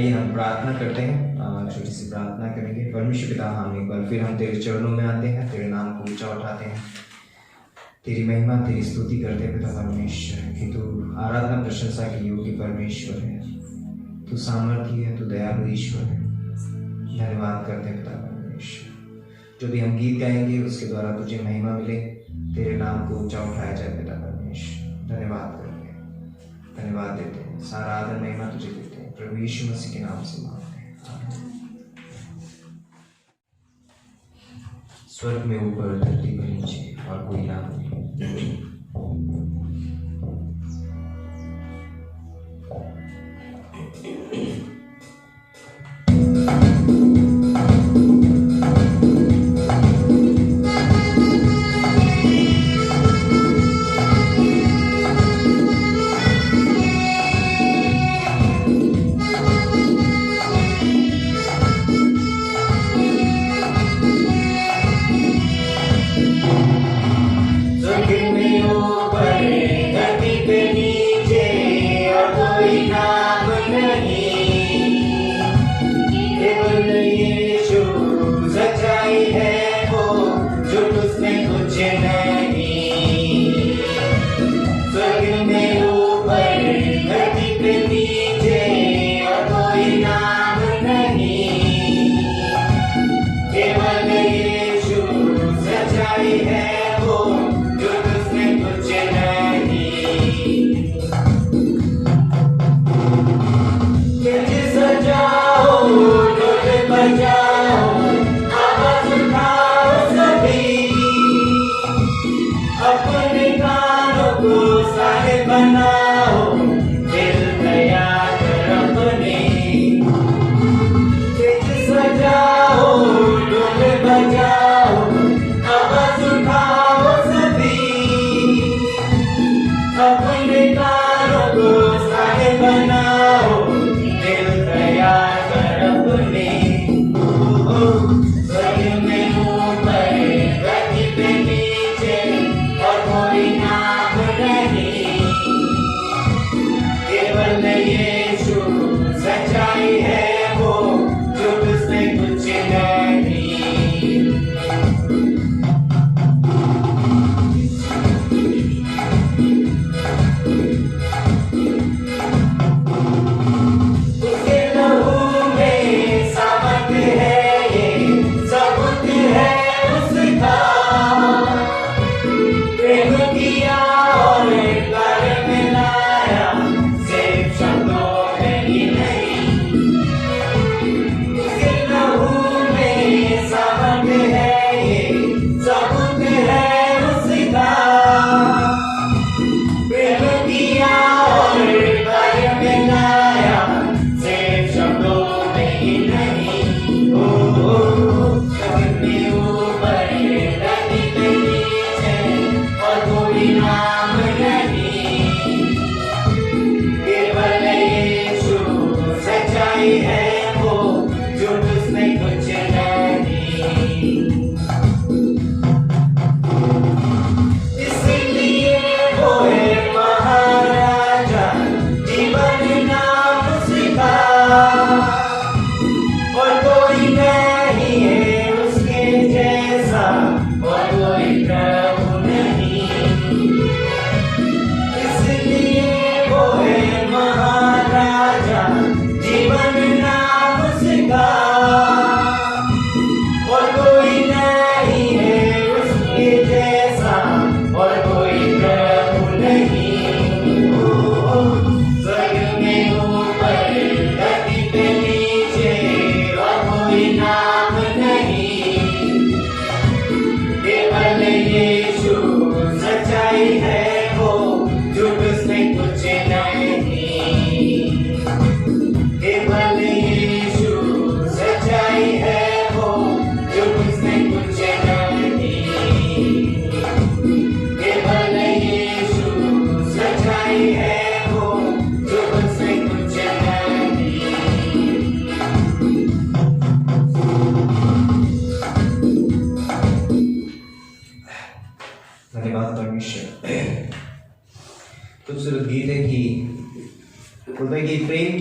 आइए हम प्रार्थना करते हैं, छोटी सी प्रार्थना करेंगे। परमेश्वर पिता, हम एक बार फिर हम तेरे चरणों में आते हैं, तेरे नाम को ऊंचा उठाते हैं, तेरी महिमा तेरी स्तुति करते हैं पिता परमेश्वर कि तू आराधना प्रशंसा की योग्य परमेश्वर है, तू सामर्थ्य है, तू दयालु ईश्वर है। धन्यवाद करते हैं पिता परमेश्वर, जो भी हम गीत गाएंगे उसके द्वारा तुझे महिमा मिले, तेरे नाम को ऊंचा उठाया जाए पिता परमेश्वर। धन्यवाद करते हैं, धन्यवाद देते हैं, सारा आदर महिमा तुझे देते हैं, प्रभु यीशु मसीह के नाम से मांगते हैं, आमीन। स्वर्ग में ऊपर, धरती पर नीचे और कोई नाम नहीं।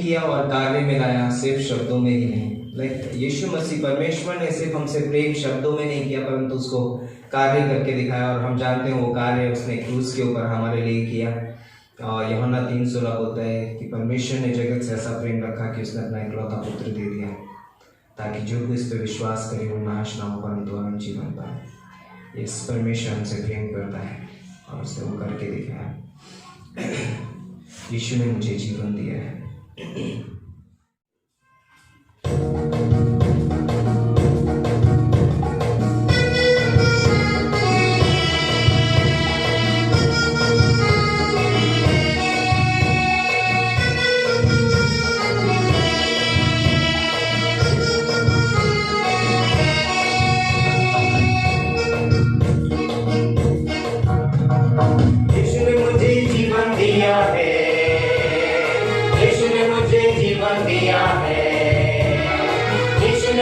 किया और कार्य में लाया, सिर्फ शब्दों में ही नहीं। यीशु मसीह परमेश्वर ने सिर्फ हमसे प्रेम शब्दों में नहीं किया, परंतु उसको कार्य करके दिखाया। और हम जानते हैं वो कार्य उसने क्रूस के ऊपर हमारे लिए किया। और यूहन्ना 3:16 बोलता है कि परमेश्वर ने जगत से ऐसा प्रेम रखा कि उसने अपना इकलौता पुत्र दे दिया, ताकि जो कोई इस पर विश्वास करे वो नाश ना हो परंतु अनंत जीवन पाए। इस परमेश्वर हमसे प्रेम करता है और उसने वो करके दिखाया। यीशु ने मुझे जीवन दिया है।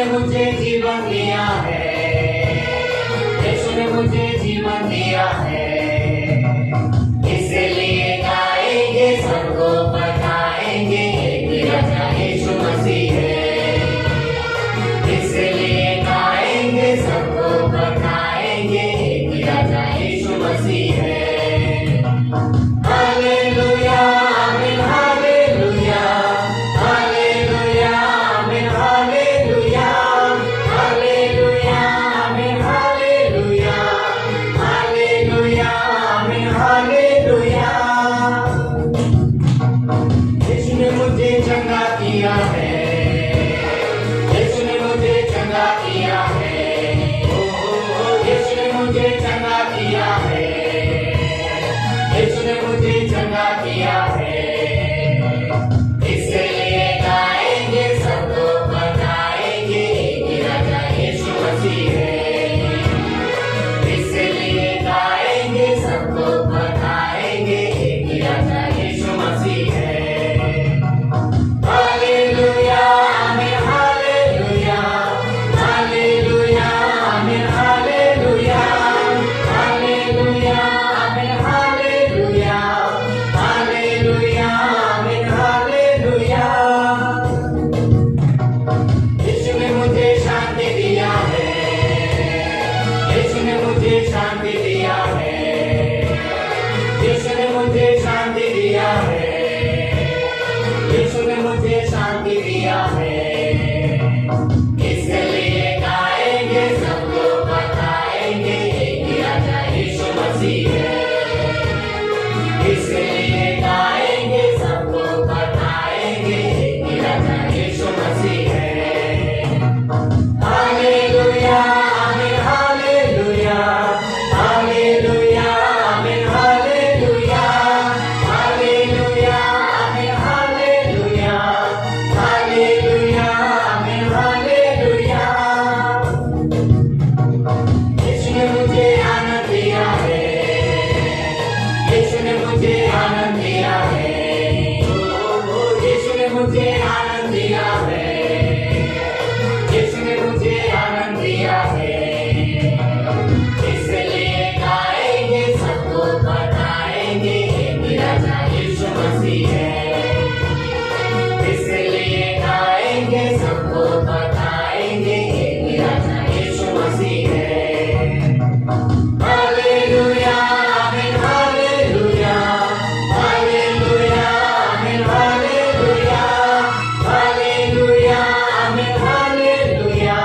मुझे जीवन दिया है, यीशु ने मुझे जीवन दिया है, इसलिए गाएंगे सबको बताएंगे मेरा राजा यीशु मसीह है। इसलिए गाएंगे सबको बताएंगे मेरा राजा यीशु मसीह है। हालेलुया आमीन हालेलुया हालेलुया आमीन हालेलुया हालेलुया आमीन हालेलुया हालेलुया आमीन हालेलुया। यीशु ने मुझे चंगा किया है, यीशु ने मुझे चंगा किया है, यीशु ने मुझे चंगा किया है, यीशु ने मुझे चंगा किया है। इसलिए गाएंगे सबको बताएंगे मेरा राजा यीशु मसीह है। इसलिए गाएंगे सबको बताएंगे मेरा राजा यीशु मसीह है। हालेलुया आमीन हालेलुया हालेलुया आमीन हालेलुया हालेलुया आमीन हालेलुया हालेलुया आमीन हालेलुया। यीशु ने मुझे शांति दिया है, यीशु ने मुझे शांति दिया है, यीशु ने मुझे शांति दिया है, यीशु ने मुझे शांति दिया है। इसलिए गाएंगे सबको बताएंगे मेरा राजा यीशु मसीह है। इसलिए गाएंगे सबको बताएंगे मेरा राजा यीशु मसीह है। हालेलुया आमीन हालेलुया हालेलुया आमीन हालेलुया हालेलुया आमीन हालेलुया हालेलुया आमीन हालेलुया। यीशु ने मुझे आनंद दिया है, यीशु ने मुझे आनंद दिया है, यीशु ने मुझे आनंद दिया है, यीशु ने मुझे आनंद दिया है। इसलिए गाएंगे सबको बताएंगे मेरा राजा यीशु मसीह है। इसलिए गाएंगे सबको बताएंगे मेरा राजा यीशु मसीह है। हालेलुया आमीन हालेलुया हालेलुया आमीन हालेलुया हालेलुया आमीन हालेलुया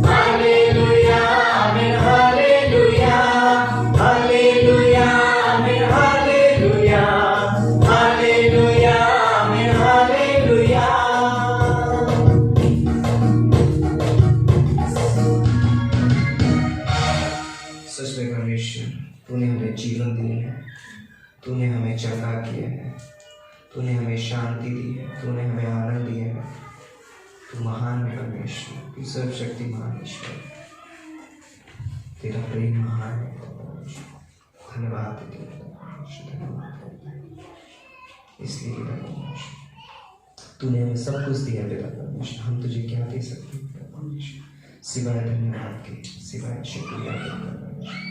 हालेलुया आमीन हालेलुया हालेलुया आमीन हालेलुया हालेलुया आमीन हालेलुया। सच में परमेश्वर, तूने हमें जीवन दिया है, तूने हमें चंगा किया है, तूने हमें शांति दी है, तूने हमें आनंद दिया है। तू महान है परमेश्वर, तू सर्वशक्तिमान ईश्वर, तेरा प्रेम महान है परमेश्वर। धन्यवाद देते हैं परमेश्वर, धन्यवाद करते हैं इसलिए कि परमेश्वर तूने हमें सब कुछ दिया पिता परमेश्वर। हम तुझे क्या दे सकते हैं पिता परमेश्वर सिवाय धन्यवाद के, सिवाय शुक्रिया के परमेश्वर।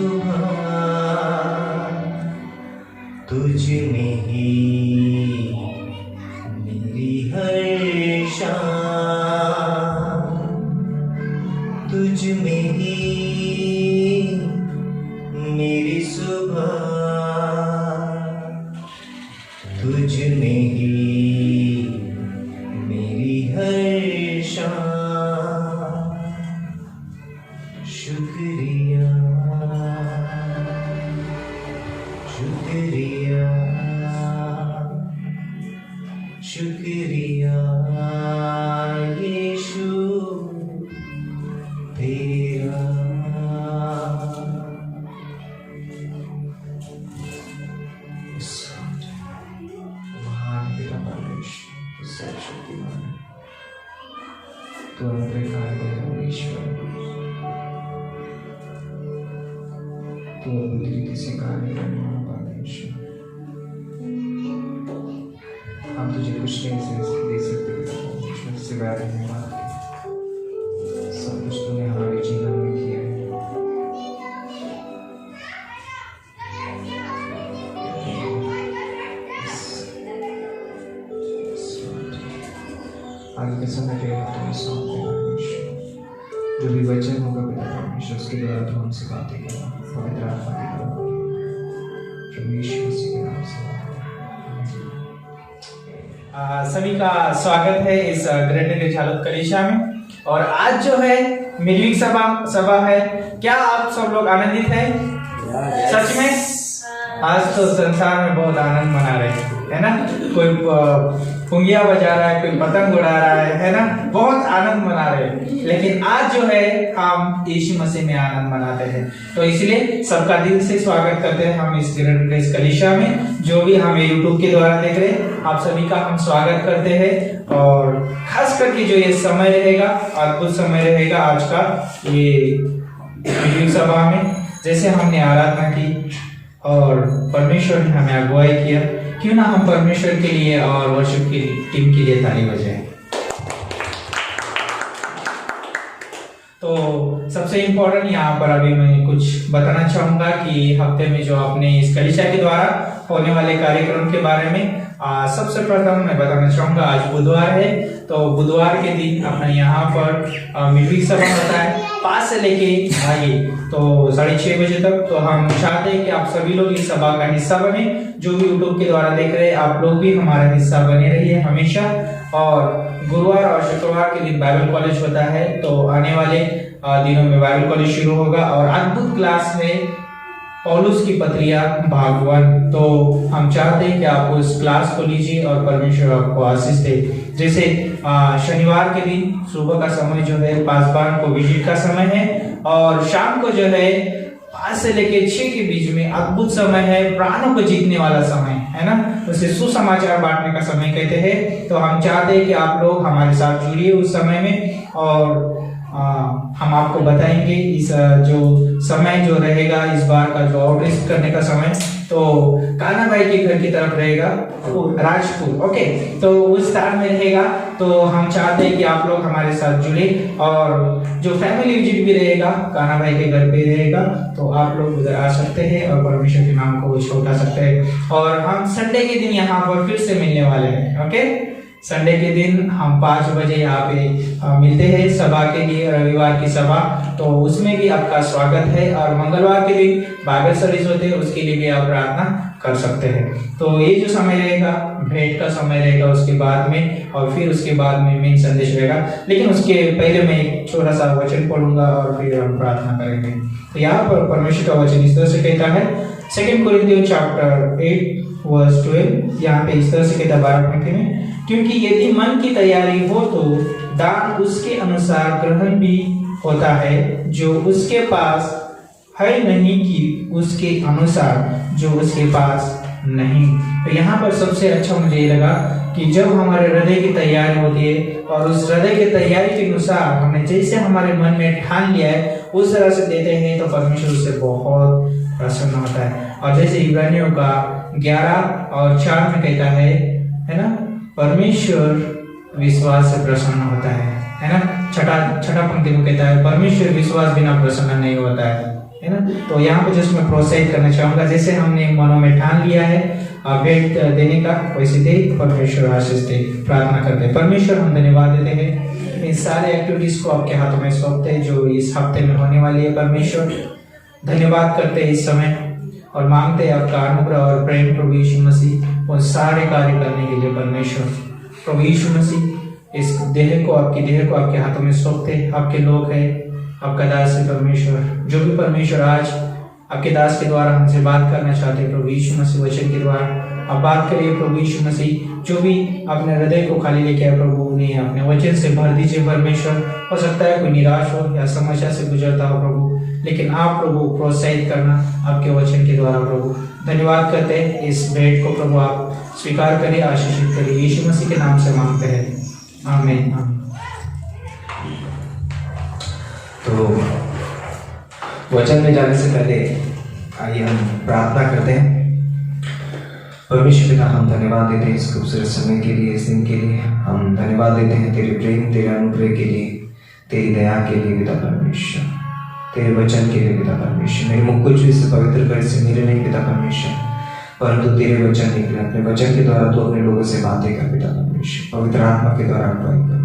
सुबह तुझ में ही मेरी हर शाम, तुझ में ही मेरी सुबह, तुझ में ही मेरी हर शाम। शुक्रिया शुक्रिया शुक्रिया यीशु तेरा। महान पिता परमेश्वर, तू सर्वशक्तिमान है, तू अनुग्रहकारी है ईश्वर, तू अद्भुत रीति से कार्य करने वाला परमेश्वर। हम तुझे कुछ नहीं दे सकते पिता परमेश्वर, सिवाय धन्यवाद के। सब कुछ तूने हमारे जीवन में किया है। आगे के समय के तुम्हें सौंपते परमेश्वर, जो भी वचन होगा पिता परमेश्वर, उसके द्वारा तू हमसे बातें करना, पवित्र आत्मा की करो, प्रभु यीशु मसीह के नाम से। सभी का स्वागत है इस ग्रेटर झालुत कलीसिया में। और आज जो है मिडवीक सभा है। क्या आप सब लोग आनंदित हैं? सच में आज तो संसार में बहुत आनंद मना रहे हैं, है ना। कोई पुंगिया बजा रहा है, कोई पतंग उड़ा रहा है ना, बहुत आनंद मना रहे हैं। लेकिन आज जो है हम यीशु मसीह में आनंद मनाते हैं, तो इसलिए सबका दिल से स्वागत करते हैं हम इस ग्रेटर कलीसिया में। जो भी हमें यूट्यूब के द्वारा देख रहे हैं, आप सभी का हम स्वागत करते हैं। और खास करके जो ये समय रहेगा, अद्भुत समय रहेगा आज का ये मिडवीक सभा में। जैसे हमने आराधना की और परमेश्वर ने हमें अगुवाई किया, क्यों ना हम परमेश्वर के लिए और वर्शिप की टीम के लिए ताली बजाएं। तो सबसे इम्पोर्टेंट यहाँ पर अभी मैं कुछ बताना चाहूंगा कि हफ्ते में जो अपने इस कलीसिया के द्वारा होने वाले कार्यक्रम के बारे में सबसे प्रथम मैं बताना चाहूंगा। आज बुधवार है, तो बुधवार के दिन अपने यहाँ पर मिडवीक सभा होता है 5 से लेके आगे तो 6:30 बजे तक। तो हम चाहते हैं कि आप सभी लोग इस सभा का हिस्सा बने। जो भी यूट्यूब के द्वारा देख रहे हैं, आप लोग भी हमारा हिस्सा बने रहिए हमेशा। और गुरुवार और शुक्रवार के दिन बाइबल कॉलेज होता है, तो आने वाले दिनों में बाइबल कॉलेज शुरू होगा। और अद्भुत क्लास में पौलुस की पत्रियां भाग 1, तो हम चाहते हैं कि आप उस क्लास को लीजिए और परमेश्वर आपको आशीष दे। जैसे शनिवार के दिन सुबह का समय जो है पासबान को विजिट का समय है, और शाम को जो है 5 से लेके 6 के बीच में अद्भुत समय है, प्राणों को जीतने वाला समय है ना, उसे सुसमाचार बांटने का समय कहते हैं। तो हम चाहते हैं कि आप लोग हमारे साथ जुड़िए उस समय में, और हम आपको बताएंगे इस जो समय जो रहेगा इस बार का जो आउटरीच करने का समय, तो कान्हा भाई के घर की तरफ रहेगा राजपुर। ओके, तो उस स्थान में रहेगा। तो हम चाहते हैं कि आप लोग हमारे साथ जुड़े, और जो फैमिली विजिट भी रहेगा कान्हा भाई के घर पे रहेगा, तो आप लोग उधर आ सकते हैं और परमेश्वर के नाम को उठा सकते हैं। और हम संडे के दिन यहाँ पर फिर से मिलने वाले हैं। ओके, संडे के दिन हम 5 बजे यहाँ पे मिलते हैं सभा के लिए, रविवार की सभा, तो उसमें भी आपका स्वागत है। और मंगलवार के दिन बाइबल सर्विस होते हैं, उसके लिए भी आप प्रार्थना कर सकते हैं। तो ये जो समय रहेगा भेंट का समय रहेगा उसके बाद में, और फिर उसके बाद में मेन संदेश रहेगा। लेकिन उसके पहले मैं एक छोटा सा वचन पढ़ूंगा और फिर हम प्रार्थना करेंगे। तो यहाँ पर परमेश्वर का वचन इस तरह से कहता है, 2 कोरिन्थियों चैप्टर 8:12, यहाँ पे इस तरह से कहता है 12 पंक्ति में, क्योंकि यदि मन की तैयारी हो तो दान उसके अनुसार ग्रहण भी होता है, जो उसके पास है, नहीं कि उसके अनुसार जो उसके पास नहीं। तो यहाँ पर सबसे अच्छा मुझे ये लगा कि जब हमारे हृदय की तैयारी होती है, और उस हृदय की तैयारी के अनुसार हमने जैसे हमारे मन में ठान लिया है उस तरह से देते हैं, तो परमेश्वर उससे बहुत प्रसन्न होता है। और जैसे इब्रानियों का 11:4 में कहता है ना, परमेश्वर विश्वास से प्रसन्न होता है ना। छठा पंक्ति में कहता है, परमेश्वर विश्वास बिना प्रसन्न नहीं होता है। है ना। तो यहाँ पे जस्ट मैं प्रोत्साहित करना चाहूंगा, जैसे हमने मनों में ठान लिया है भेंट देने का, वैसे दे, परमेश्वर आशीष दे। प्रार्थना करते हैं। परमेश्वर, हम धन्यवाद देते हैं इन सारे एक्टिविटीज को आपके हाथों में सौंपते हैं जो इस हफ्ते में होने वाली है। परमेश्वर, धन्यवाद करते हैं इस समय और मांगते हैं आपका अनुग्रह और प्रेम प्रभु यीशु मसीह उन सारे कार्य करने के लिए। परमेश्वर प्रभु यीशु मसीह, इस देह को आपके हाथों में सौंपते हैं। आपके लोग हैं, आपका दास है परमेश्वर, जो भी परमेश्वर आज आपके दास के द्वारा हमसे बात करना चाहते हैं प्रभु यीशु मसीह, वचन के द्वारा आप बात करिए प्रभु यीशु मसीह। जो भी अपने हृदय को खाली लेके आए प्रभु, उन्हें अपने वचन से भर दीजिए परमेश्वर। हो सकता है कोई निराश हो या समस्या से गुजरता हो प्रभु, लेकिन आप प्रभु प्रोत्साहित करना आपके वचन के द्वारा प्रभु। धन्यवाद करते हैं, इस भेंट को प्रभु आप स्वीकार करिए, आशीषित करिए, यीशु मसीह के नाम से मांगते हैं, आमीन। तो वचन में जाने से पहले आइए हम प्रार्थना करते हैं। परमेश्वर पिता, हम धन्यवाद देते हैं इस खूबसूरत समय के लिए, इस दिन के लिए। हम धन्यवाद देते हैं तेरे प्रेम, तेरे अनुग्रह के लिए, तेरी दया के लिए पिता परमेश्वर, तेरे वचन के लिए पिता परमेश्वर। मेरे मुख कुछ भी से पवित्र कर से मेरे नहीं पिता परमेश्वर, परंतु तेरे वचन निकले। अपने वचन के द्वारा तो अपने लोगों से बातें कर पिता परमेश्वर, पवित्र आत्मा के द्वारा अगुवाई कर।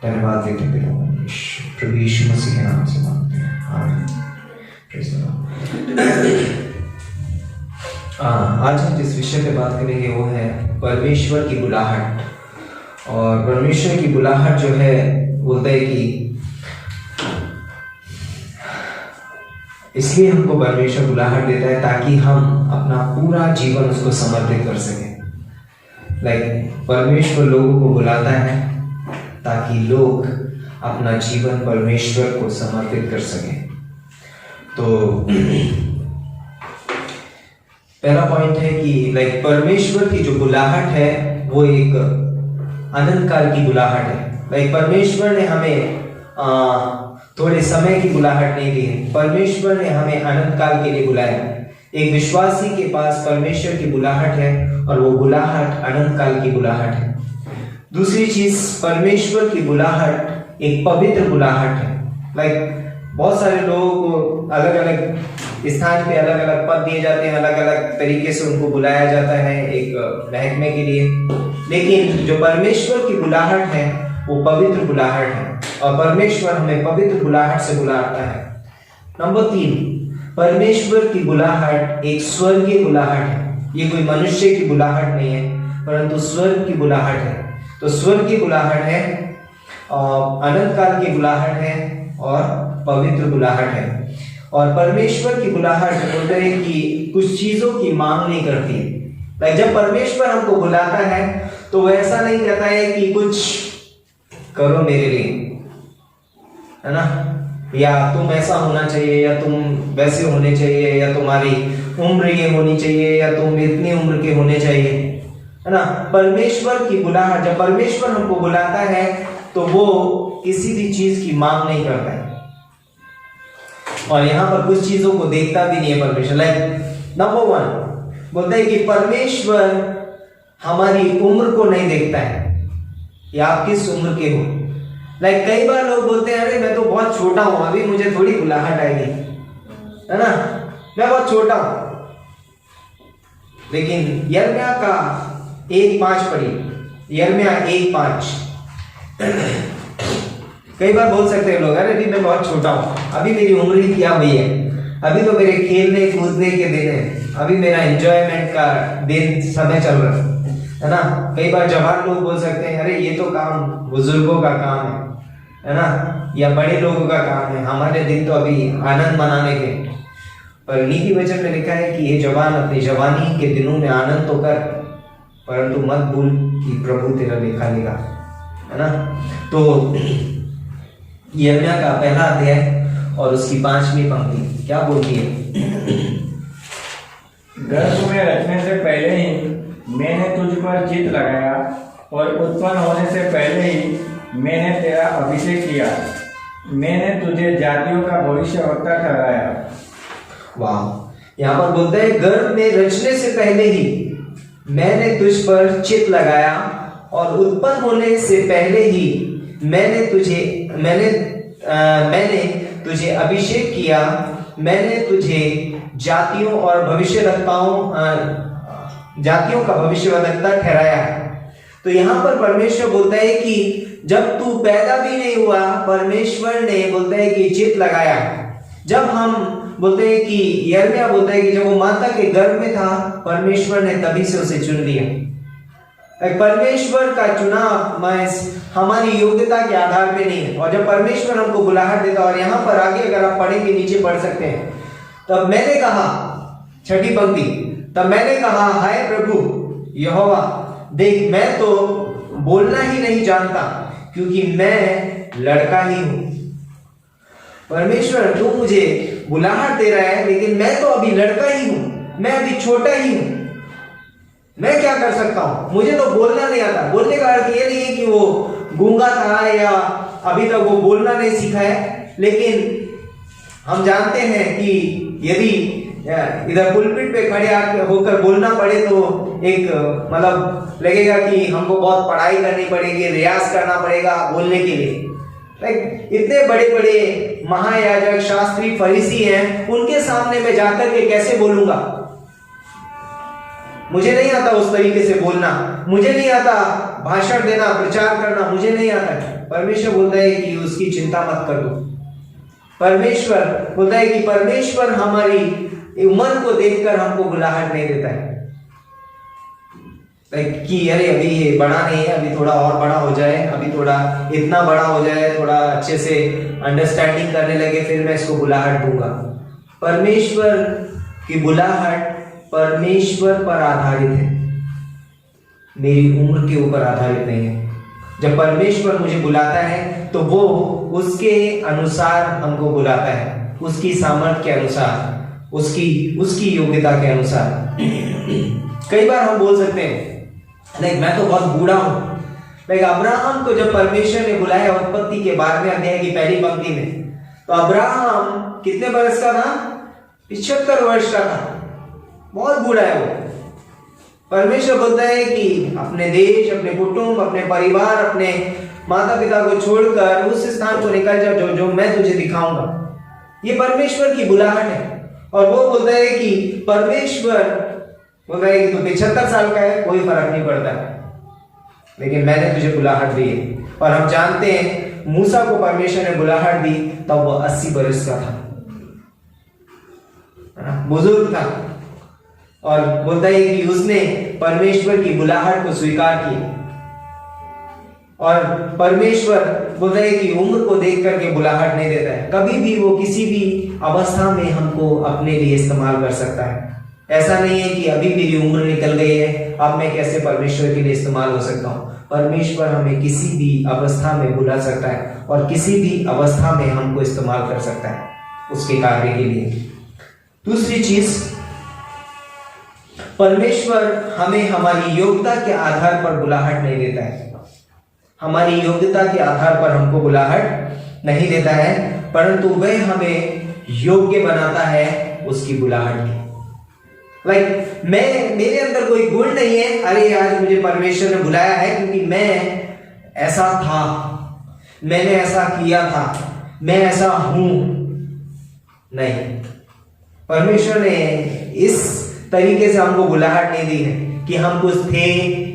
धन्यवाद देते हैं पिता परमेश्वर, प्रभु यीशु मसीह के नाम से मांगते हैं, आमीन। Praise the Lord. आज हम जिस विषय पे बात करेंगे वो है परमेश्वर की बुलाहट। और परमेश्वर की बुलाहट जो है, बोलता है कि इसलिए हमको परमेश्वर बुलाहट देता है ताकि हम अपना पूरा जीवन उसको समर्पित कर सकें। परमेश्वर लोगों को बुलाता है ताकि लोग अपना जीवन परमेश्वर को समर्पित कर सकें। तो पहला पॉइंट है कि परमेश्वर की जो बुलाहट है वो एक अनंत काल की बुलाहट है। परमेश्वर ने हमें थोड़े समय की बुलाहट नहीं दी है, परमेश्वर ने हमें अनंत काल के लिए बुलाया। एक विश्वासी के पास परमेश्वर की बुलाहट है और वो बुलाहट अनंत काल की बुलाहट है। दूसरी चीज, परमेश्वर की बुलाहट एक पवित्र बुलाहट है। बहुत सारे लोगों को अलग अलग स्थान पे अलग अलग पद दिए जाते हैं, अलग अलग तरीके से उनको बुलाया जाता है एक महकमे के लिए, लेकिन जो परमेश्वर की बुलाहट है वो पवित्र बुलाहट है और परमेश्वर हमें पवित्र बुलाहट से बुलाता है। नंबर 3, परमेश्वर की बुलाहट एक स्वर्गीय बुलाहट है। ये कोई मनुष्य की बुलाहट नहीं है, परंतु स्वर्ग की बुलाहट है। तो स्वर्ग की बुलाहट है, अनंत काल की बुलाहट है और पवित्र बुलाहट है। और परमेश्वर की बुलाहट बोलते हैं कि कुछ चीजों की मांग नहीं करती। जब परमेश्वर हमको बुलाता है तो वो ऐसा नहीं कहता है कि कुछ करो मेरे लिए, है ना, या तुम ऐसा होना चाहिए या तुम वैसे होने चाहिए या तुम्हारी उम्र ये होनी चाहिए या तुम इतनी उम्र के होने चाहिए, है ना। परमेश्वर की बुलाहट, जब परमेश्वर हमको बुलाता है तो वो किसी भी चीज की मांग नहीं करता है और यहाँ पर कुछ चीजों को देखता भी नहीं है परमेश्वर। नंबर 1 बोलता है कि परमेश्वर हमारी उम्र को नहीं देखता है या आप किस उम्र के हो। कई बार लोग बोलते हैं अरे मैं तो बहुत छोटा हूं, अभी मुझे थोड़ी बुलाहट आएगी, है ना, मैं बहुत छोटा हूं। लेकिन यिर्मयाह का 1:5 पढ़िए, यिर्मयाह 1:5। कई बार बोल सकते हैं लोग अरे अभी मैं बहुत छोटा हूँ, अभी मेरी उम्र ही क्या हुई है, अभी तो मेरे खेलने कूदने के दिन है, अभी मेरा एंजॉयमेंट का दिन समय चल रहा है ना। कई बार जवान लोग बोल सकते हैं अरे ये तो काम बुजुर्गों का काम है ना, या बड़े लोगों का काम है, हमारे दिन तो अभी आनंद मनाने के। पर नीति वचन में लिखा है कि ये जवान अपनी जवानी के दिनों में आनंद तो कर, परंतु मत भूल कि प्रभु तेरा लेखा लेगा, है ना। तो यिर्मयाह का पहला अध्याय और उसकी 5वीं पंक्ति क्या बोलती है? गर्भ में रचने से पहले ही मैंने तुझ पर चित्त लगाया और उत्पन्न होने से पहले ही मैंने तेरा अभिषेक किया, मैंने तुझे जातियों का भविष्यवक्ता ठहराया। वाह, यहाँ पर बोलते हैं गर्भ में रचने से पहले ही मैंने तुझ पर चित्त लगाया और उत्पन्न होने से पहले ही मैंने तुझे अभिषेक किया, मैंने तुझे जातियों और जातियों का भविष्यवक्ता ठहराया है। तो यहाँ पर परमेश्वर बोलता है कि जब तू पैदा भी नहीं हुआ, परमेश्वर ने बोलता है कि चित लगाया। जब हम बोलते हैं कि यिर्मयाह बोलता है कि जब वो माता के गर्भ में था, परमेश्वर ने तभी से उसे चुन लिया। परमेश्वर का चुनाव हमारी योग्यता के आधार पे नहीं है। और जब परमेश्वर हमको बुलाहट देता, और यहाँ पर आगे अगर आप पढ़ेंगे, नीचे पढ़ सकते हैं, तब मैंने कहा, 6ठी पंक्ति, तब मैंने कहा, हाय प्रभु यहोवा, देख मैं तो बोलना ही नहीं जानता, क्योंकि मैं लड़का ही हूं। परमेश्वर तू मुझे बुलाहट दे रहा है, लेकिन मैं तो अभी लड़का ही हूं, मैं अभी छोटा ही हूं, मैं क्या कर सकता हूं, मुझे तो बोलना नहीं आता। बोलने का अर्थ ये नहीं है कि वो गूंगा था या अभी तक वो बोलना नहीं सीखा है, लेकिन हम जानते हैं कि यदि इधर पुलपिट पे खड़े होकर बोलना पड़े तो एक मतलब लगेगा कि हमको बहुत पढ़ाई करनी पड़ेगी, रियाज करना पड़ेगा बोलने के लिए। इतने बड़े बड़े महायाजक, शास्त्री, फरीसी हैं, उनके सामने मैं जाकर के कैसे बोलूंगा? मुझे नहीं आता उस तरीके से बोलना, मुझे नहीं आता भाषण देना, प्रचार करना, मुझे नहीं आता। परमेश्वर बोलता है कि उसकी चिंता मत कर दो। परमेश्वर बोलता है कि परमेश्वर हमारी उम्र को देखकर हमको बुलाहट नहीं देता है कि अरे अभी ये बड़ा नहीं है, अभी थोड़ा और बड़ा हो जाए, अभी थोड़ा इतना बड़ा हो जाए, थोड़ा अच्छे से अंडरस्टैंडिंग करने लगे, फिर मैं इसको बुलाहट दूंगा। परमेश्वर की बुलाहट परमेश्वर पर आधारित है, मेरी उम्र के ऊपर आधारित नहीं है। जब परमेश्वर मुझे बुलाता है तो वो उसके अनुसार हमको बुलाता है, उसकी सामर्थ्य के अनुसार, उसकी योग्यता के अनुसार। कई बार हम बोल सकते हैं नहीं मैं तो बहुत बूढ़ा हूं। लाइक अब्राहम को जब परमेश्वर ने बुलाया उत्पत्ति के 12वें अध्याय की पहली पंक्ति में, तो अब्राहम कितने वर्ष का था? 75 वर्ष का था, बहुत बूढ़ा है वो। परमेश्वर बोलता है कि अपने देश, अपने कुटुंब, अपने परिवार, अपने माता पिता को छोड़कर उस स्थान को निकल जा जो मैं तुझे दिखाऊंगा। ये परमेश्वर की बुलाहट है। और वो बोलता है कि परमेश्वर बोलता है कि तू 75 साल का है, कोई फर्क नहीं पड़ता, लेकिन मैंने तुझे बुलाहट दी है। और हम जानते हैं मूसा को परमेश्वर ने बुलाहट दी तब वो 80 वर्ष का था, बुजुर्ग था, और बोलता है कि उसने परमेश्वर की बुलाहट को स्वीकार किया। और परमेश्वर बोलता है कि उम्र को देख करके बुलाहट नहीं देता है, कभी भी वो किसी भी अवस्था में हमको अपने लिए इस्तेमाल कर सकता है। ऐसा नहीं है कि अभी मेरी उम्र निकल गई है, अब मैं कैसे परमेश्वर के लिए इस्तेमाल हो सकता हूँ। परमेश्वर हमें किसी भी अवस्था में बुला सकता है और किसी भी अवस्था में हमको इस्तेमाल कर सकता है उसके कार्य के लिए। दूसरी चीज, परमेश्वर हमें हमारी योग्यता के आधार पर बुलाहट नहीं देता है। हमारी योग्यता के आधार पर हमको बुलाहट नहीं देता है, परंतु वह हमें योग्य बनाता है उसकी बुलाहट की। मेरे अंदर कोई गुण नहीं है, अरे आज मुझे परमेश्वर ने बुलाया है क्योंकि मैं ऐसा था, मैंने ऐसा किया था, मैं ऐसा हूं। नहीं, परमेश्वर ने इस तरीके से हमको बुलाहट नहीं दी है कि हम कुछ थे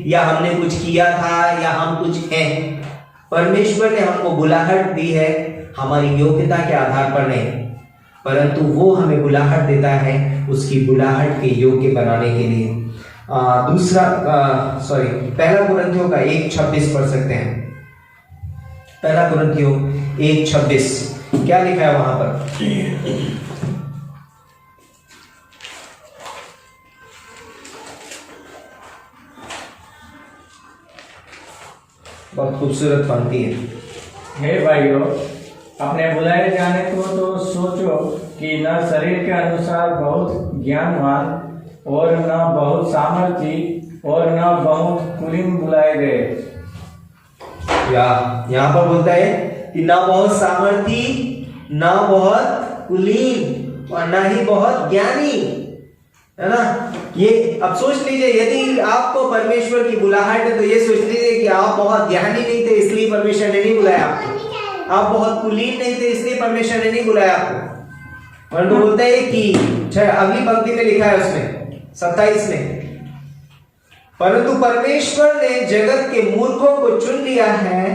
या हमने कुछ किया था या हम कुछ हैं। परमेश्वर ने हमको बुलाहट दी है हमारी योग्यता के आधार पर नहीं, परंतु वो हमें बुलाहट देता है उसकी बुलाहट के योग्य बनाने के लिए। पहला कुरिन्थियों का 1:26 पढ़ सकते हैं। पहला कुरिन्थियों 1:26 क्या लिखा है वहां पर? बहुत खूबसूरत पंक्ति है। हे भाइयों, अपने बुलाए जाने को तो सोचो कि न शरीर के अनुसार बहुत ज्ञानवान और न बहुत सामर्थी और न बहुत कुलीन बुलाए गए। यहाँ पर बोलता है कि ना बहुत सामर्थी, ना बहुत कुलीन और ना ही बहुत ज्ञानी, है ना। ये अब सोच लीजिए, यदि आपको परमेश्वर की बुलाहट है तो ये सोच लीजिए कि आप बहुत ज्ञानी नहीं थे इसलिए परमेश्वर ने नहीं बुलाया आपको, आप बहुत कुलीन नहीं थे इसलिए परमेश्वर ने नहीं बुलाया आपको। परंतु बोलते हैं कि अगली पंक्ति में लिखा है उसमें 27 में, परंतु परमेश्वर ने जगत के मूर्खों को चुन लिया है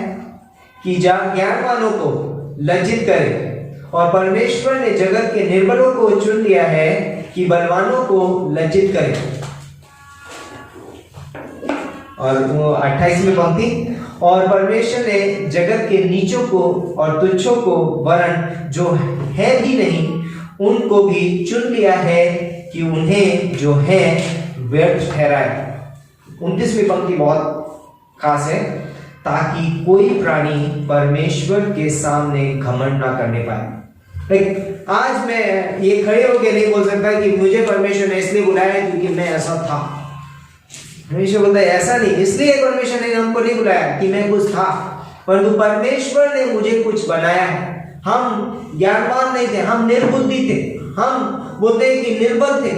कि ज्ञानवानों को लज्जित करे, और परमेश्वर ने जगत के निर्बलों को चुन लिया है कि बलवानों को लज्जित करे। और वो 28वें पंक्ति, और परमेश्वर ने जगत के नीचों को और तुच्छों को वरन जो है भी नहीं उनको भी चुन लिया है कि उन्हें जो है व्यर्थ ठहराए। 29वीं पंक्ति बहुत खास है, ताकि कोई प्राणी परमेश्वर के सामने घमंड ना करने पाए। आज मैं ये खड़े होकर नहीं बोल सकता कि मुझे परमेश्वर ने इसलिए बुलाया है क्योंकि मैं ऐसा था। परमेश्वर बोलता है ऐसा नहीं, इसलिए परमेश्वर ने हमको नहीं बुलाया कि मैं कुछ था, परंतु परमेश्वर ने मुझे कुछ बनाया है। हम ज्ञानवान नहीं थे, हम निर्बुद्धि थे, हम बोलते हैं कि निर्बल थे,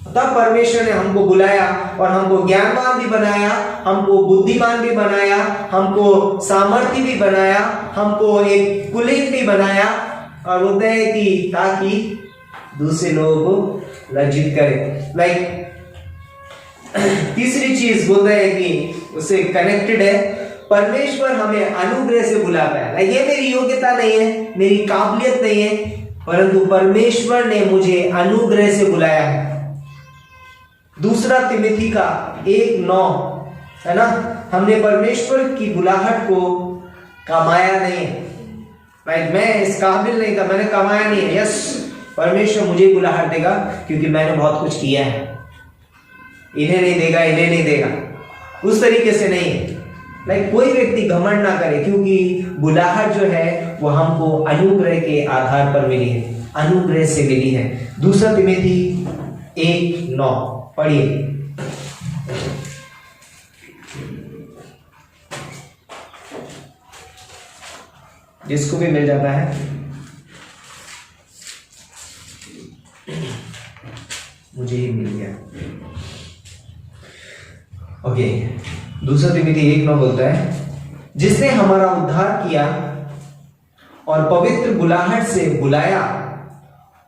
तब परमेश्वर ने हमको बुलाया और हमको ज्ञानवान भी बनाया, हमको बुद्धिमान भी बनाया, हमको सामर्थ्य भी बनाया, हमको एक कुलीन भी बनाया, और बोलते हैं कि ताकि दूसरे लोगों को लज्जित करे। तीसरी चीज बोलते हैं कि उससे कनेक्टेड है, परमेश्वर हमें अनुग्रह से बुलाता है। ये मेरी योग्यता नहीं है, मेरी काबिलियत नहीं है, परंतु परमेश्वर ने मुझे अनुग्रह से बुलाया है। 2 तिमोथी का 1:9 है ना, हमने परमेश्वर की बुलाहट को कमाया नहीं है। मैं इस काबिल नहीं था, मैंने कमाया नहीं है। यस, परमेश्वर मुझे बुलाहट देगा क्योंकि मैंने बहुत कुछ किया है। इन्हें नहीं देगा, इन्हें नहीं देगा, उस तरीके से नहीं है। कोई व्यक्ति घमंड ना करे, क्योंकि बुलाहट जो है वो हमको अनुग्रह के आधार पर मिली है, अनुग्रह से मिली है। 2 तिमोथी 1:9 पढ़िए। जिसको भी मिल जाता है, मुझे ही मिल गया। ओके, 2 तिमोथी 1:9 बोलता है, जिसने हमारा उद्धार किया और पवित्र बुलाहट से बुलाया,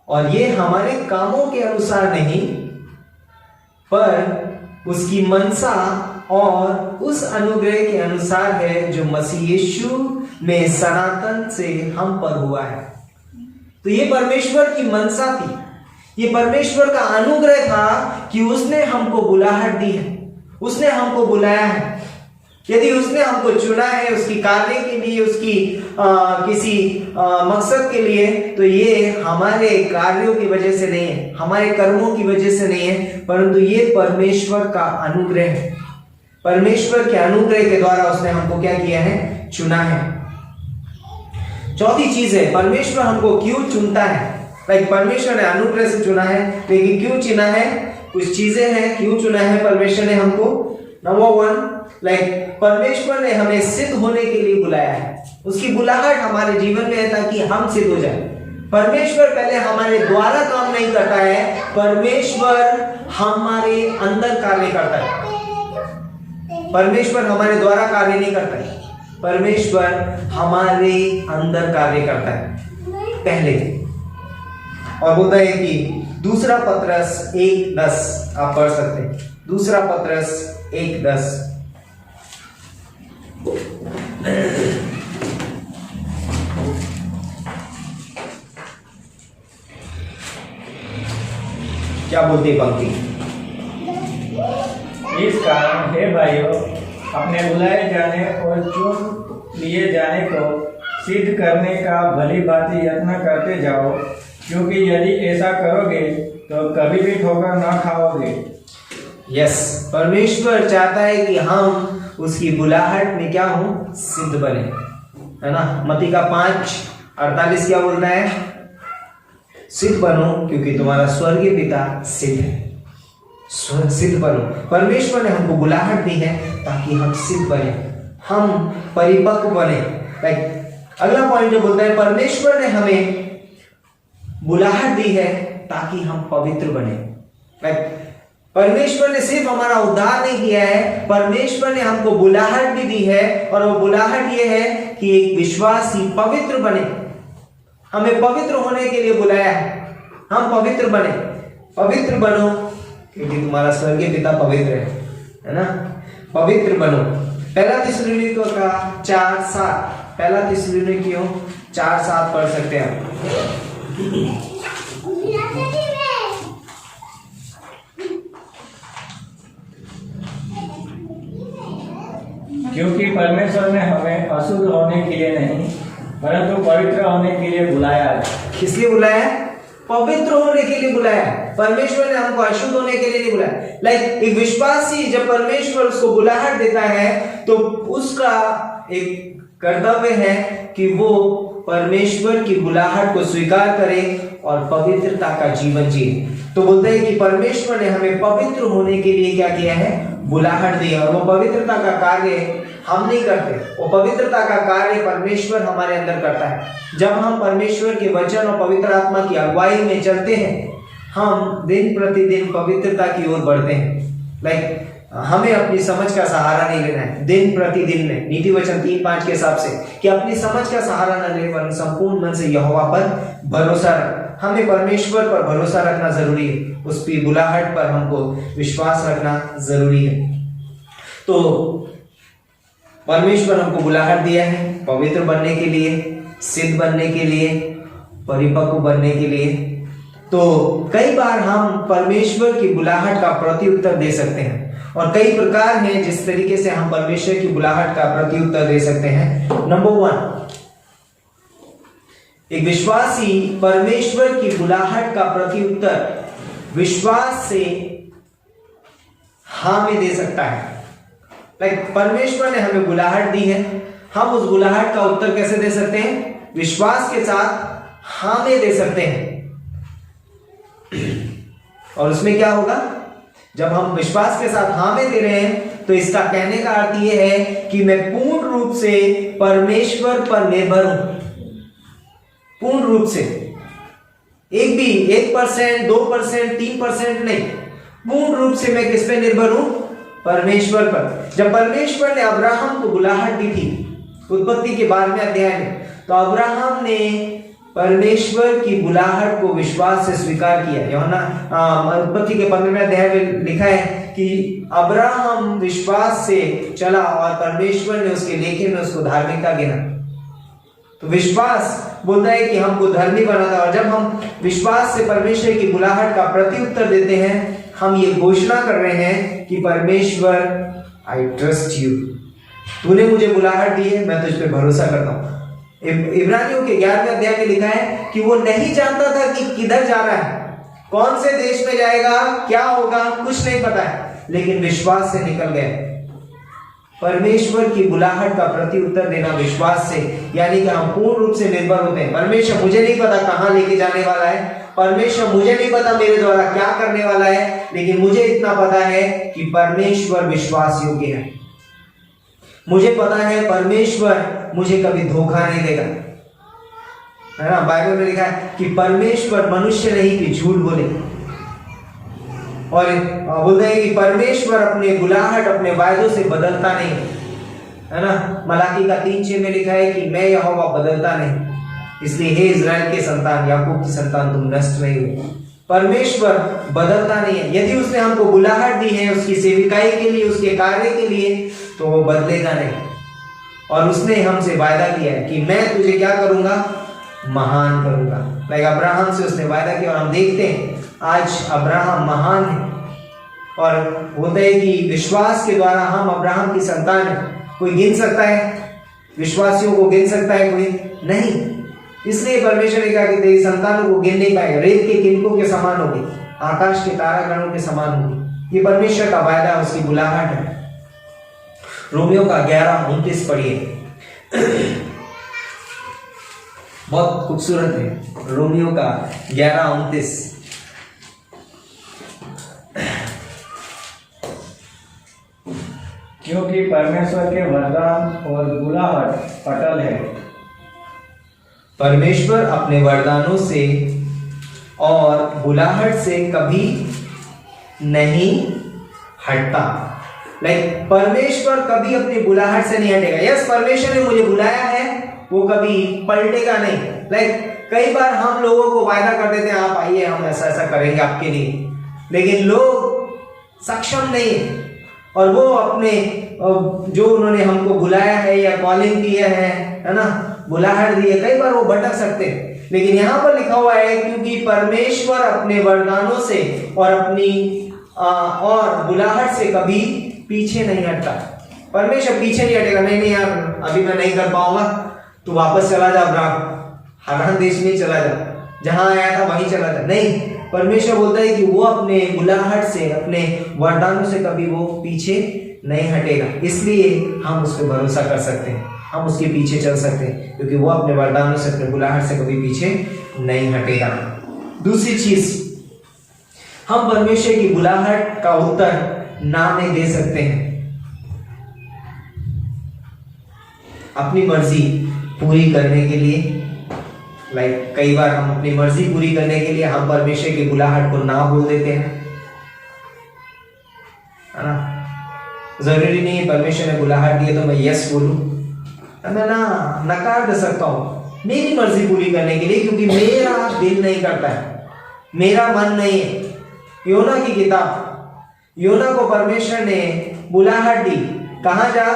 और ये हमारे कामों के अनुसार नहीं पर उसकी मनसा और उस अनुग्रह के अनुसार है जो मसीह यीशु में सनातन से हम पर हुआ है। तो ये परमेश्वर की मनसा थी, ये परमेश्वर का अनुग्रह था कि उसने हमको बुलाहट दी है, उसने हमको बुलाया है। यदि उसने हमको चुना है उसकी कार्य के लिए, उसकी किसी मकसद के लिए, तो ये हमारे कार्यों की वजह से नहीं है, हमारे कर्मों की वजह से नहीं है, परंतु ये परमेश्वर का अनुग्रह है। परमेश्वर के अनुग्रह के द्वारा उसने हमको क्या किया है? चुना है। चौथी चीज है, परमेश्वर हमको क्यों चुनता है? परमेश्वर ने अनुग्रह से चुना है, लेकिन क्यों चुना है? कुछ चीजें हैं क्यों चुना है परमेश्वर ने हमको। नंबर 1, परमेश्वर ने हमें सिद्ध होने के लिए बुलाया है। उसकी बुलाहट हमारे जीवन में है ताकि हम सिद्ध हो जाए। परमेश्वर पहले हमारे द्वारा काम नहीं करता है, परमेश्वर हमारे अंदर कार्य करता है। परमेश्वर हमारे द्वारा कार्य नहीं करता है, परमेश्वर हमारे अंदर कार्य करता है पहले। और बोलता है कि 2 पत्रस 1:10 आप पढ़ सकते हैं। 2 पत्रस 1:10 क्या बोलती है पंक्ति? इस कारण हे भाइयों, अपने बुलाए जाने और चुन लिए जाने को सिद्ध करने का भली भांति यत्न करते जाओ, क्योंकि यदि ऐसा करोगे तो कभी भी ठोकर ना खाओगे। यस, परमेश्वर चाहता है कि हम उसकी बुलाहट में क्या हो? सिद्ध बने, है ना। मत्ती का 5:48 क्या बोलता है? सिद्ध बनो क्योंकि तुम्हारा स्वर्गीय पिता सिद्ध है। सिद्ध बनो। परमेश्वर ने हमको बुलाहट दी है ताकि हम सिद्ध बने, हम परिपक्व बने। अगला पॉइंट जो बोलता है, परमेश्वर ने हमें बुलाहट दी है ताकि हम पवित्र बने। परमेश्वर ने सिर्फ हमारा उद्धार नहीं किया है, परमेश्वर ने हमको बुलाहट भी दी है, और वो बुलाहट ये है कि एक विश्वासी पवित्र बने। हमें पवित्र होने के लिए बुलाया है। हम पवित्र बने, पवित्र बनो क्योंकि तुम्हारा स्वर्गीय पिता पवित्र है ना। पवित्र बनो। पहला थिस्सलुनीकियों का 4:7, पहला थिस्सलुनीकियों 4:7 पढ़ सकते हैं आप। क्योंकि परमेश्वर ने हमें अशुद्ध होने के लिए नहीं परंतु पवित्र होने के लिए बुलाया है। किस लिए बुलाया है? पवित्र होने के लिए बुलाया है। परमेश्वर ने हमको अशुद्ध होने के लिए नहीं बुलाया। लाइक एक विश्वासी जब परमेश्वर उसको बुलाहट देता है तो उसका एक कर्तव्य है कि वो परमेश्वर की बुलाहट को स्वीकार करे और पवित्रता का जीवन जिए। तो बोलते हैं कि परमेश्वर ने हमें पवित्र होने के लिए क्या किया है? बुलाहट दी। और वो पवित्रता का कार्य हम नहीं करते, वो पवित्रता का कार्य परमेश्वर हमारे अंदर करता है। जब हम परमेश्वर के वचन और पवित्र आत्मा की अगुवाई में चलते हैं, हम दिन प्रतिदिन पवित्रता की ओर बढ़ते हैं। लाइक हमें अपनी समझ का सहारा नहीं लेना है दिन प्रतिदिन में। नीति वचन 3:5 के हिसाब से कि अपनी समझ का सहारा न ले पर संपूर्ण मन से यहोवा पर भरोसा रख। हमें परमेश्वर पर भरोसा रखना जरूरी है, उसकी बुलाहट पर हमको विश्वास रखना जरूरी है। तो परमेश्वर हमको बुलाहट दिया है पवित्र बनने के लिए, सिद्ध बनने के लिए, परिपक्व बनने के लिए। तो कई बार हम परमेश्वर की बुलाहट का प्रत्युत्तर दे सकते हैं और कई प्रकार हैं जिस तरीके से हम परमेश्वर की बुलाहट का प्रत्युत्तर दे सकते हैं। नंबर 1, एक विश्वासी परमेश्वर की बुलाहट का प्रत्युत्तर विश्वास से हाँ में दे सकता है। लाइक परमेश्वर ने हमें बुलाहट दी है, हम उस बुलाहट का उत्तर कैसे दे सकते हैं? विश्वास के साथ हाँ में दे सकते हैं। और उसमें क्या होगा? जब हम विश्वास के साथ हाँ में दे रहे हैं तो इसका कहने का अर्थ यह है कि मैं पूर्ण रूप से परमेश्वर पर निर्भर हूं। पूर्ण रूप से, एक भी 1%, 2%, 3% नहीं, पूर्ण रूप से मैं किस पे निर्भर हूं? परमेश्वर पर। जब परमेश्वर ने अब्राहम को बुलाहट दी थी उत्पत्ति के 12वें अध्याय में, तो अब्राहम ने परमेश्वर की बुलाहट को विश्वास से स्वीकार किया। यूहन्ना उत्पत्ति के 15वें अध्याय में लिखा है कि अब्राहम विश्वास से चला और परमेश्वर ने उसके लेखे में उसको धार्मिकता गिना। तो विश्वास बोलता है कि हमको धर्मी बनाता है। और जब हम विश्वास से परमेश्वर की बुलाहट का प्रत्युत्तर देते हैं, हम ये घोषणा कर रहे हैं कि परमेश्वर, आई ट्रस्ट यू, तूने मुझे बुलाहट दी है, मैं तुझ पे भरोसा करता हूं। इब्रानियों के 11वें अध्याय में लिखा है कि वो नहीं जानता था कि किधर जा रहा है, कौन से देश में जाएगा, क्या होगा, कुछ नहीं पता है, लेकिन विश्वास से निकल गए। परमेश्वर की बुलाहट का प्रत्युत्तर देना विश्वास से, यानी कि हम पूर्ण रूप से निर्भर होते हैं। परमेश्वर मुझे नहीं पता कहां लेके जाने वाला है, परमेश्वर मुझे नहीं पता मेरे द्वारा क्या करने वाला है, लेकिन मुझे इतना पता है कि परमेश्वर विश्वास योग्य है। मुझे पता है परमेश्वर मुझे कभी धोखा नहीं देगा, है ना। बाइबल में लिखा है कि परमेश्वर मनुष्य नहीं कि झूठ बोले, और बोलते हैं कि परमेश्वर अपने बुलाहट, अपने वायदों से बदलता नहीं, है ना। मलाकी का 3:6 में लिखा है कि मैं यहोवा बदलता नहीं, इसलिए हे इज़राइल के संतान, याकूब की संतान, तुम नष्ट नहीं हुए। परमेश्वर बदलता नहीं है। यदि उसने हमको बुलाहट दी है उसकी सेविकाई के लिए, उसके कार्य के लिए, तो वो बदलेगा नहीं। और उसने हमसे वायदा किया है कि मैं तुझे क्या करूंगा? महान करूंगा। लाइक अब्राहम से उसने वायदा किया, और हम देखते हैं आज अब्राहम महान है। और बोलते हैं कि विश्वास के द्वारा हम अब्राहम की संतान है। कोई गिन सकता है? विश्वासियों को गिन सकता है कोई? नहीं। इसलिए परमेश्वर ने कहा कि तेरी संतानों को गिन नहीं पाएगा, रेत के किनकों के समान होगी, आकाश के तारागणों के समान होगी। ये परमेश्वर का वायदा, उसकी बुलाहट है। रोमियो का 11:29 पढ़िए, बहुत खूबसूरत है। रोमियो का 11:29, क्योंकि परमेश्वर के वरदान और बुलाहट अटल है। परमेश्वर अपने वरदानों से और बुलाहट से कभी नहीं हटता। लाइक परमेश्वर कभी अपनी बुलाहट से नहीं हटेगा। यस, परमेश्वर ने मुझे बुलाया है, वो कभी पलटेगा नहीं। लाइक कई बार हम लोगों को वायदा कर देते हैं, आप आइए हम ऐसा ऐसा करेंगे आपके लिए, लेकिन लोग सक्षम नहीं है और वो अपने जो उन्होंने हमको बुलाया है या कॉलिंग दिया है ना, बुलाहट दी है, कई बार वो भटक सकते हैं। लेकिन यहाँ पर लिखा हुआ है क्योंकि परमेश्वर अपने वरदानों से और अपनी और बुलाहट से कभी पीछे नहीं हटता। परमेश्वर पीछे नहीं हटेगा, नहीं नहीं यार अभी मैं नहीं कर पाऊंगा, तू वापस चला जा अब्राहम, हारान देश में चला जा, जहां आया था वहीं चला जा। नहीं, परमेश्वर बोलता है कि वो अपने बुलाहट से, अपने वरदानों से कभी वो पीछे नहीं हटेगा। इसलिए हम उस पर भरोसा कर सकते हैं, हम उसके पीछे चल सकते हैं, क्योंकि वो अपने वरदानों से, अपने बुलाहट से कभी पीछे नहीं हटेगा। दूसरी चीज, हम परमेश्वर की बुलाहट का उत्तर ना में दे सकते हैं। अपनी मर्जी पूरी करने के लिए, लाइक कई बार हम अपनी मर्जी पूरी करने के लिए हम परमेश्वर की बुलाहट को ना बोल देते हैं, है ना। जरूरी नहीं है परमेश्वर ने बुलाहट दी है तो मैं यस बोलूं, मैं ना नकार दे सकता हूं मेरी मर्जी पूरी करने के लिए, क्योंकि मेरा दिल नहीं करता है, मेरा मन नहीं है। योना की किताब, योना को परमेश्वर ने बुलाहट दी, कहां जा,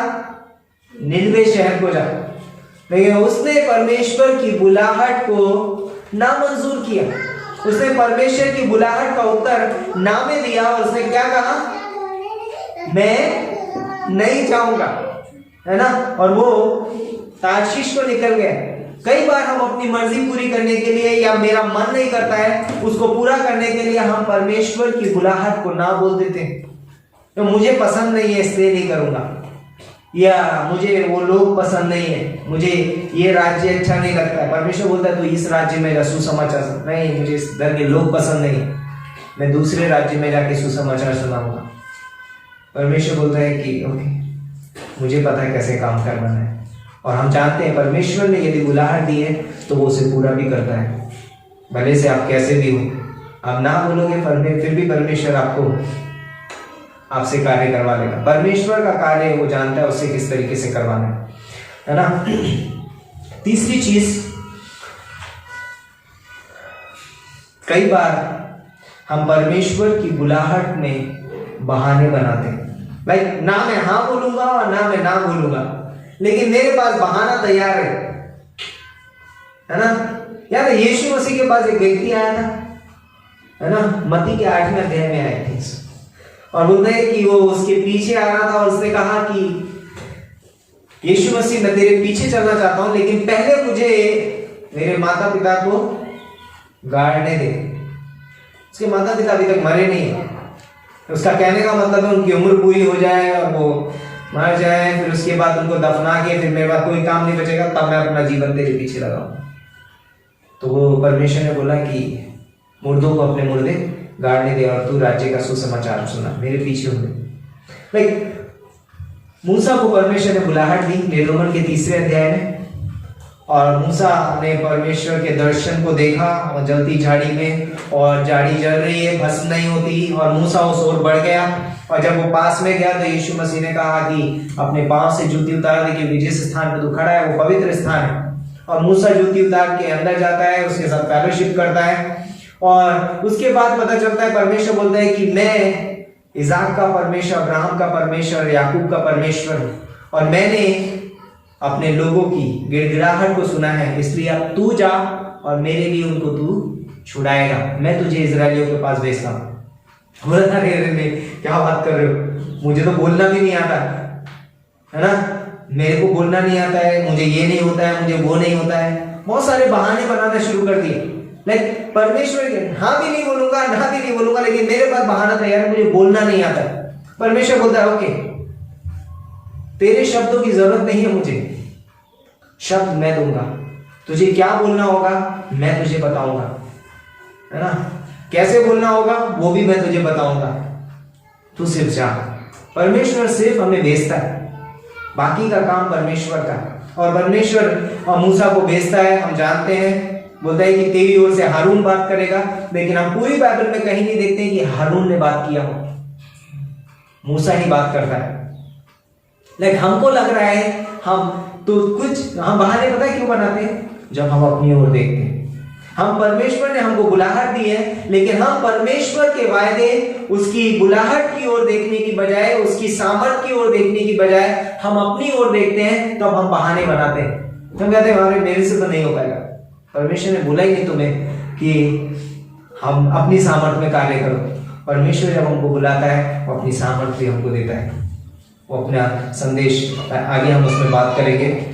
निनवे शहर को जा, लेकिन उसने परमेश्वर की बुलाहट को नामंजूर किया। उसने परमेश्वर की बुलाहट का उत्तर ना में दिया और उसने क्या कहा, मैं नहीं जाऊंगा, है ना, और वो तार्शीश को निकल गया। कई बार हम अपनी मर्जी पूरी करने के लिए या मेरा मन नहीं करता है उसको पूरा करने के लिए हम परमेश्वर की बुलाहट को ना बोल देते हैं। तो मुझे पसंद नहीं है इसलिए नहीं करूंगा, या मुझे वो लोग पसंद नहीं है, मुझे ये राज्य अच्छा नहीं लगता है। परमेश्वर बोलता है तो इस राज्य में जा सुसमाचार, नहीं मुझे इस धर्म के लोग पसंद नहीं, मैं दूसरे राज्य में जाके सुसमाचार सुनाऊंगा। परमेश्वर बोलता है कि ओके, मुझे पता है कैसे काम करना है, और हम जानते हैं परमेश्वर ने यदि बुलाहट दी है तो वो उसे पूरा भी करता है, भले से आप कैसे भी हो। आप ना बोलोगे फिर भी परमेश्वर आपसे कार्य करवा लेगा। परमेश्वर का कार्य वो जानता है उसे किस तरीके से करवाना है ना। तीसरी चीज, कई बार हम परमेश्वर की बुलाहट में बहाने बनाते हैं। लाइक ना मैं हाँ बोलूंगा और ना मैं ना बोलूंगा, लेकिन मेरे पास बहाना तैयार है ना। यार यीशु मसीह के पास एक व्यक्ति आया था, है ना, मत्ती के 8वें अध्याय में आए थे, और बोलते हैं कि वो उसके पीछे आ रहा था और उसने कहा कि यीशु मसीह मैं तेरे पीछे चलना चाहता हूं, लेकिन पहले मुझे मेरे माता पिता को गाड़ने दे। उसके माता पिता अभी तक मरे नहीं है, उसका कहने का मतलब है उनकी उम्र पूरी हो जाए और वो मर जाए, फिर उसके बाद उनको दफना के फिर मेरे पास कोई काम नहीं बचेगा, तब मैं अपना जीवन तेरे पीछे लगाऊं। तो वो परमेश्वर ने बोला कि मुर्दों को अपने मुर्दे गाड़ने दे और तू राज्य का सुसमाचार सुना, मेरे पीछे हो। लाइक मूसा को परमेश्वर ने बुलाहट दी निर्गमन के 3 अध्याय में, और मूसा ने परमेश्वर के दर्शन को देखा और जलती झाड़ी में, और झाड़ी जल रही है, भस्म नहीं होती, और मूसा उस ओर बढ़ गया, और जब वो पास में गया तो यीशु मसीह ने कहा कि अपने पांव से जूती उतार दे, क्योंकि जिस स्थान पर तू खड़ा है वो पवित्र स्थान है। और मूसा जूती उतार के अंदर जाता है, उसके साथ फेलोशिप करता है, और उसके बाद पता चलता है परमेश्वर बोलता है कि मैं इसाक का परमेश्वर, अब्राहम का परमेश्वर, याकूब का परमेश्वर हूं, और मैंने अपने लोगों की गिड़गिड़ाहट को सुना है, इसलिए अब तू जा और मेरे लिए उनको तू छुड़ाएगा, मैं तुझे इजरायलियों के पास भेजता हूं। बोला अरे क्या बात कर रहे हो, मुझे तो बोलना भी नहीं आता है ना, मेरे को बोलना नहीं आता है, मुझे ये नहीं होता है, मुझे वो नहीं होता है। बहुत सारे बहाने बनाना शुरू कर दिए। लाइक परमेश्वर हाँ भी नहीं बोलूंगा, ना भी नहीं बोलूंगा, लेकिन मेरे पास बहाना तैयार है, मुझे बोलना नहीं आता। परमेश्वर बोलता है ओके, तेरे शब्दों की जरूरत नहीं है मुझे, शब्द मैं दूंगा, तुझे क्या बोलना होगा मैं तुझे बताऊंगा, है ना, कैसे बोलना होगा वो भी मैं तुझे बताऊंगा, तू सिर्फ जा। परमेश्वर सिर्फ हमें भेजता है, बाकी का काम परमेश्वर का। और परमेश्वर और मूसा को भेजता है, हम जानते हैं, बोलता है कि तेरी ओर से हारून बात करेगा, लेकिन हम पूरी बाइबल में कहीं नहीं देखते हैं कि हारून ने बात किया हो। मूसा ही बात करता है। लाइक हमको लग रहा है हम बहाने पता है क्यों बनाते हैं? जब हम अपनी ओर देखते हैं। हम परमेश्वर ने हमको बुलाहट दी है, लेकिन हम परमेश्वर के वायदे, उसकी बुलाहट की ओर देखने की बजाय, उसकी सामर्थ की ओर देखने की बजाय हम अपनी ओर देखते हैं, तब हम बहाने बनाते हैं। हम कहते हैं मेरे से तो नहीं हो पाएगा, परमेश्वर ने बोला ही नहीं तुम्हें कि हम अपनी सामर्थ में कार्य करो। परमेश्वर जब हमको बुलाता है वो अपनी सामर्थ भी हमको देता है, वो अपना संदेश, आगे हम उसमें बात करेंगे।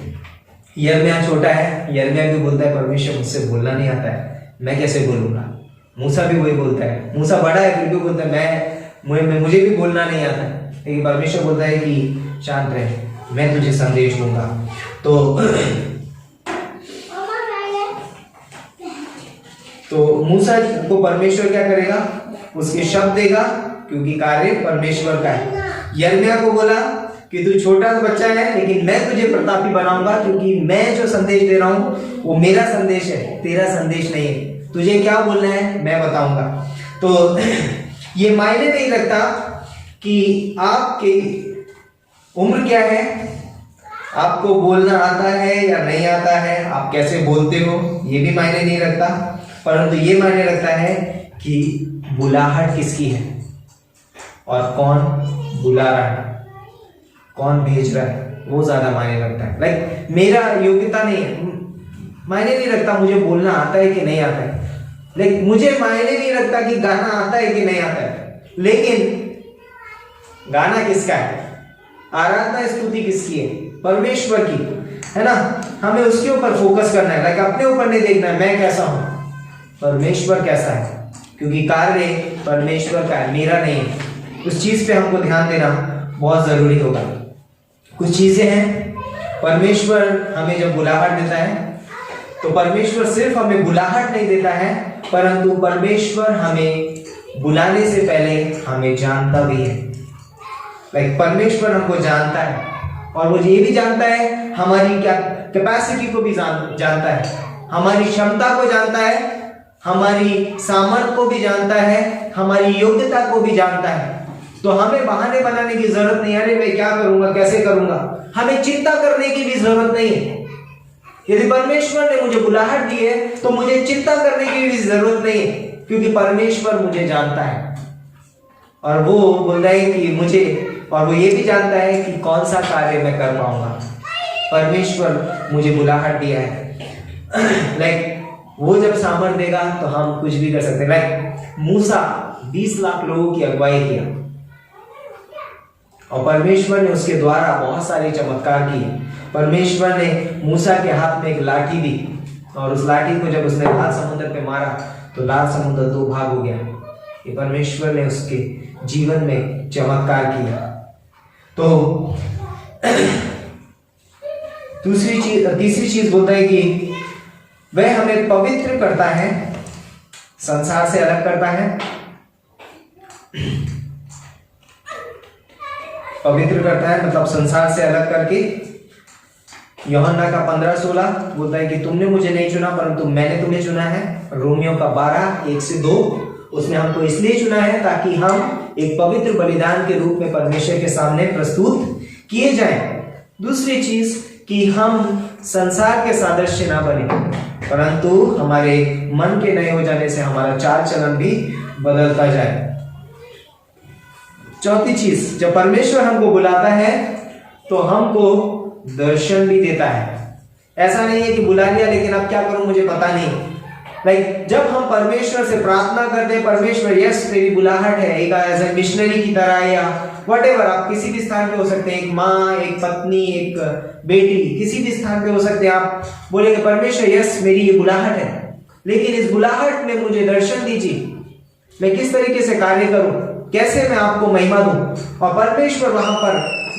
यिर्मयाह छोटा है, यिर्मयाह भी बोलता है परमेश्वर मुझसे बोलना नहीं आता है, मैं कैसे बोलूंगा। मूसा भी वही बोलता है, मूसा बड़ा है फिर भी बोलता है मुझे भी बोलना नहीं आता है, लेकिन परमेश्वर बोलता है कि शांत रहे, मैं तुझे संदेश दूंगा। तो मूसा को परमेश्वर क्या करेगा? उसके शब्द देगा, क्योंकि कार्य परमेश्वर का है। यिर्मयाह को बोला कि तू छोटा बच्चा है, लेकिन मैं तुझे प्रतापी बनाऊंगा, क्योंकि मैं जो संदेश दे रहा हूं वो मेरा संदेश है, तेरा संदेश नहीं है। तुझे क्या बोलना है मैं बताऊंगा। तो ये मायने नहीं रखता कि आपकी उम्र क्या है, आपको बोलना आता है या नहीं आता है, आप कैसे बोलते हो, ये भी मायने नहीं रखता, परंतु ये मायने रखता है कि बुलाहट किसकी है और कौन बुला रहा है, कौन भेज रहा है, वो ज्यादा मायने रखता है। लाइक मेरा योग्यता नहीं है, मायने नहीं रखता मुझे बोलना आता है कि नहीं आता है, लेकिन मुझे मायने नहीं रखता कि गाना आता है कि नहीं आता है, लेकिन गाना किसका है, आराधना स्तुति किसकी है, परमेश्वर की है ना। हमें उसके ऊपर फोकस करना है, लाइक अपने ऊपर नहीं देखना है मैं कैसा हूं, परमेश्वर कैसा है, क्योंकि कार्य परमेश्वर का है, मेरा नहीं है। उस चीज पे हमको ध्यान देना बहुत जरूरी होगा। कुछ चीजें हैं, परमेश्वर हमें जब बुलाहट देता है तो परमेश्वर सिर्फ हमें बुलाहट नहीं देता है, परंतु परमेश्वर हमें बुलाने से पहले हमें जानता भी है। लाइक परमेश्वर हमको जानता है और वो ये भी जानता है हमारी क्या कैपेसिटी को भी जानता है, हमारी क्षमता को जानता है, हमारी सामर्थ को भी जानता है, हमारी योग्यता को भी जानता है। तो हमें बहाने बनाने की जरूरत नहीं है, अरे मैं क्या करूंगा कैसे करूंगा, हमें चिंता करने की भी जरूरत नहीं है। यदि परमेश्वर ने मुझे बुलाहट दी है तो मुझे चिंता करने की भी जरूरत नहीं है, क्योंकि परमेश्वर मुझे जानता है और वो बोल रहा है कि मुझे, और वो ये भी जानता है कि कौन सा कार्य मैं कर पाऊंगा। परमेश्वर मुझे बुलाहट दिया है। लाइक वो जब सामर्थ देगा तो हम कुछ भी कर सकते हैं। लाइक मूसा 20 लाख लोगों की अगुवाई किया और परमेश्वर ने उसके द्वारा बहुत सारे चमत्कार किए। परमेश्वर ने मूसा के हाथ में एक लाठी दी और उस लाठी को जब उसने लाल समुद्र पे मारा तो लाल समुद्र 2 भाग हो गया। ये परमेश्वर ने उसके जीवन में चमत्कार किया। तो तीसरी चीज बोलता है कि वह हमें पवित्र करता है, संसार से अलग करता है, पवित्र करता है मतलब संसार से अलग करके। यूहन्ना का 15:16 बोलता है कि तुमने मुझे नहीं चुना परंतु मैंने तुम्हें चुना है। रोमियो का 12:1-2 उसने हमको इसलिए चुना है ताकि हम एक पवित्र बलिदान के रूप में परमेश्वर के सामने प्रस्तुत किए जाएं। दूसरी चीज कि हम संसार के सादृश्य ना बने, परंतु हमारे मन के नए हो जाने से हमारा चाल चलन भी बदलता जाए। चौथी चीज, जब परमेश्वर हमको बुलाता है तो हमको दर्शन भी देता है। ऐसा नहीं है कि बुला लिया लेकिन अब क्या करूं मुझे पता नहीं। लाइक जब हम परमेश्वर से प्रार्थना करते हैं, परमेश्वर यस मेरी बुलाहट है, एक एज ए मिशनरी की तरह या व्हाटएवर, आप किसी भी स्थान पे हो सकते हैं, एक माँ, एक पत्नी, एक बेटी, किसी भी स्थान पे हो सकते हैं। आप बोलेंगे परमेश्वर यस मेरी ये बुलाहट है, लेकिन इस बुलाहट में मुझे दर्शन दीजिए, मैं किस तरीके से कार्य करूं, कैसे मैं आपको महिमा दूं। और परमेश्वर वहां पर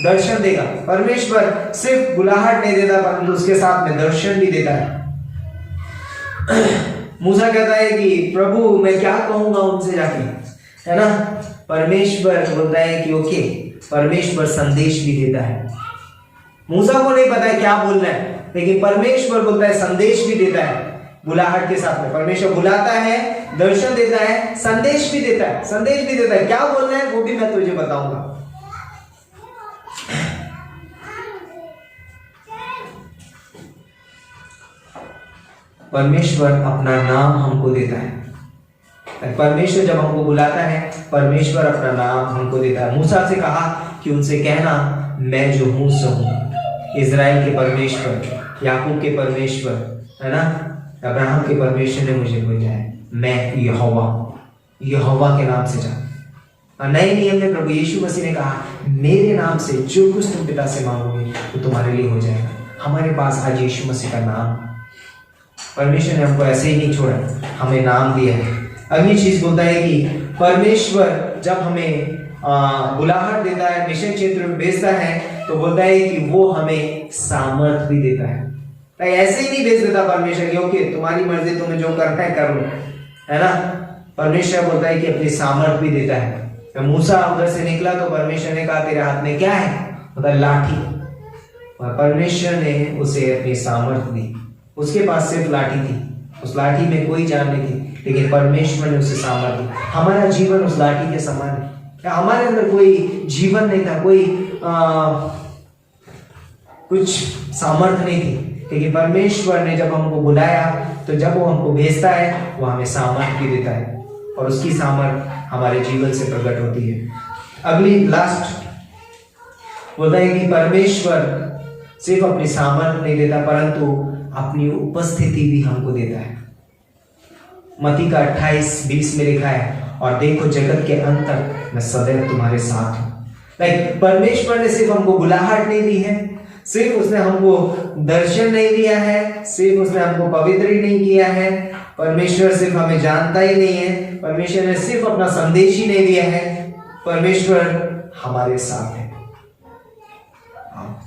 दर्शन देगा। परमेश्वर सिर्फ बुलाहट नहीं देता परंतु उसके साथ में दर्शन भी देता है। मूसा कहता है कि प्रभु मैं क्या कहूंगा उनसे जाके, है ना। परमेश्वर बोलता है कि ओके, परमेश्वर संदेश भी देता है। मूसा को नहीं पता है क्या बोलना है, लेकिन परमेश्वर बोलता है संदेश भी देता है। बुलाहट के साथ में परमेश्वर बुलाता है, दर्शन देता है, संदेश भी देता है। संदेश भी देता है, क्या बोलना है वो भी मैं तुझे बताऊंगा। परमेश्वर अपना नाम हमको देता है। परमेश्वर जब हमको बुलाता है, परमेश्वर अपना नाम हमको देता है। मूसा से कहा कि उनसे कहना, मैं जो हूँ सो हूँ। इज़राइल के परमेश्वर, याकूब के परमेश्वर, है ना, अब्राहम के परमेश्वर ने मुझे भेजा है। मैं यहोवा के नाम से जा। नए नियम में प्रभु यीशु मसीह ने कहा, मेरे नाम से जो कुछ तुम पिता से मांगोगे वो तुम्हारे लिए हो जाएगा। हमारे पास आज यीशु मसीह का नाम, परमेश्वर ने हमको ऐसे ही नहीं छोड़ा, हमें नाम दिया है। अगली चीज बोलता है कि परमेश्वर जब हमें बुलाहट देता है, मिशन क्षेत्र में भेजता है, तो बोलता है कि वो हमें सामर्थ भी देता है। ऐसे ही नहीं भेज देता परमेश्वर कि ओके तुम्हारी मर्जी, तुम्हें जो करना है कर लो, है ना। परमेश्वर बोलता है कि अपनी सामर्थ भी देता है। जब मूसा उधर से निकला तो परमेश्वर ने कहा, तेरे हाथ में क्या है? बोला, लाठी। और परमेश्वर ने उसे अपनी सामर्थ दी। उसके पास सिर्फ लाठी थी, उस लाठी में कोई जान नहीं थी, लेकिन परमेश्वर ने उसे सामर्थ दी। हमारा जीवन उस लाठी के समान है। हमारे अंदर कोई जीवन नहीं था, कोई कुछ सामर्थ नहीं थी, लेकिन परमेश्वर ने जब हमको बुलाया, तो जब वो हमको भेजता है, वो हमें सामर्थ भी देता है, और उसकी सामर्थ हमारे जीवन से प्रकट होती है। अगली लास्ट बोलता है कि परमेश्वर सिर्फ अपनी सामर्थ नहीं देता, परंतु अपनी उपस्थिति भी हमको देता है। मत्ती का 28:20 में लिखा है, और देखो जगत के अंत तक मैं सदैव तुम्हारे साथ हूं। परमेश्वर ने सिर्फ हमको बुलाहट नहीं दी है, सिर्फ उसने हमको दर्शन नहीं दिया है, सिर्फ उसने हमको पवित्र ही नहीं किया है, परमेश्वर सिर्फ हमें जानता ही नहीं है, परमेश्वर ने सिर्फ अपना संदेश ही नहीं दिया है, परमेश्वर हमारे साथ है।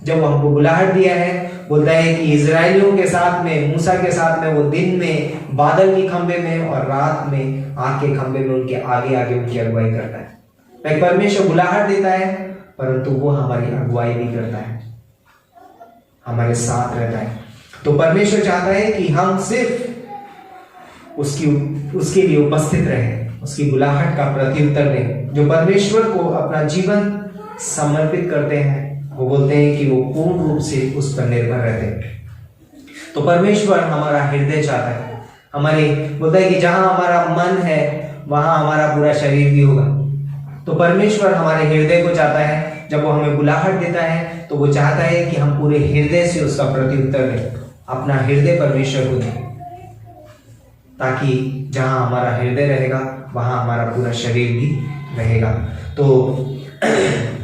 जब हमको बुलाहट दिया है, बोलता है कि इजरायलियों के साथ में, मूसा के साथ में, वो दिन में बादल की खंबे में और रात में आग के खंबे में उनके आगे आगे उनकी अगुवाई करता है। परमेश्वर बुलाहट देता है, परंतु वो हमारी अगुवाई भी करता है, हमारे साथ रहता है। तो परमेश्वर चाहता है कि हम सिर्फ उसके लिए उपस्थित रहें, उसकी बुलाहट का प्रत्युत्तर दें। जो परमेश्वर को अपना जीवन समर्पित करते हैं, वो बोलते हैं कि वो पूर्ण रूप से उस पर निर्भर रहते हैं। तो परमेश्वर हमारा हृदय चाहता है, हमारे बोलता है कि जहां हमारा मन है वहां हमारा पूरा शरीर भी होगा। तो परमेश्वर हमारे हृदय को चाहता है। जब वो हमें बुलाहट देता है, तो वो चाहता है कि हम पूरे हृदय से उसका प्रत्युत्तर दें, अपना हृदय परमेश्वर को दें, ताकि जहां हमारा हृदय रहेगा वहां हमारा पूरा शरीर भी रहेगा। तो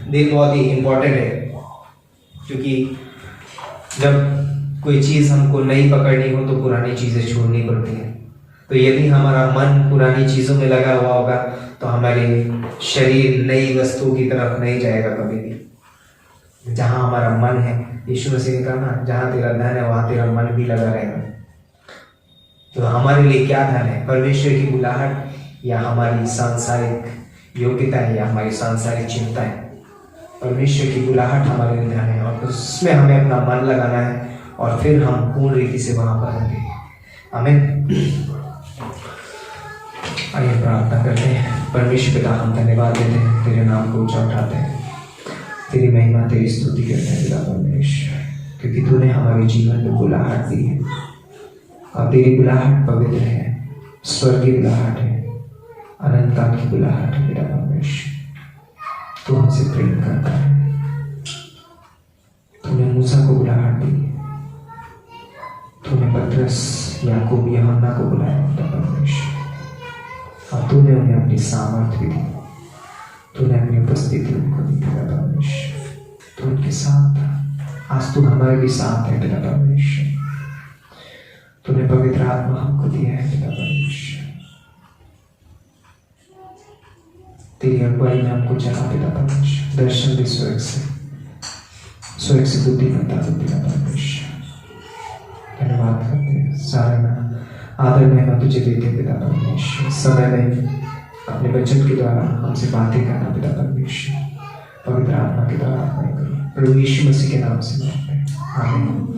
दिल बहुत ही इंपॉर्टेंट है, क्योंकि जब कोई चीज हमको नहीं पकड़नी हो तो पुरानी चीजें छोड़नी पड़ती हैं। तो यदि हमारा मन पुरानी चीजों में लगा हुआ होगा, तो हमारे शरीर नई वस्तु की तरफ नहीं जाएगा कभी भी। जहां हमारा मन है, यीशु मसीह ने कहा ना, जहां तेरा धन है वहां तेरा मन भी लगा रहेगा। तो हमारे लिए क्या धन है? परमेश्वर की बुलाहट या हमारी सांसारिक योग्यता है या हमारी सांसारिक चिंता है? परमेश्वर की बुलाहट हमारे लिए धन है, और उसमें हमें अपना मन लगाना है, और फिर हम पूर्ण रीति से वहां पर होंगे। आमीन। आइए प्रार्थना करते हैं। परमेश्वर पिता, हम धन्यवाद देते हैं, तेरे नाम को ऊंचा उठाते हैं, तेरी महिमा तेरी स्तुति करते हैं पिता परमेश्वर, क्योंकि तूने हमारे जीवन में बुलाहट दी है, और तेरी बुलाहट पवित्र है, स्वर्गीय बुलाहट है, अनंत काल की बुलाहट है पिता परमेश्वर। तू हमसे प्रेम करता है। तूने मूसा को बुलाहट दी, तूने पतरस, याकूब, यूहन्ना को बुलाया पिता परमेश्वर, और तूने उन्हें अपनी सामर्थ भी दी, तूने अपनी उपस्थिति उनको दी पिता परमेश्वर। तू उनके साथ था, आज तू हमारे भी साथ है पिता परमेश्वर। तूने पवित्र आत्मा हमको दिया है पिता परमेश्वर, तेरी अगुवाई में हमको चला पिता परमेश्वर। दर्शन भी स्वर्ग से बुद्धिमत्ता दो पिता परमेश्वर। धन्यवाद करते हैं, सारा आदर महिमा तुझे देते पिता परमेश्वर। समय में अपने वचन के द्वारा हमसे बातें करना पिता परमेश्वर, पवित्र आत्मा के द्वारा करो। प्रभु यीशु मसीह के नाम से मांगते हैं, आमीन।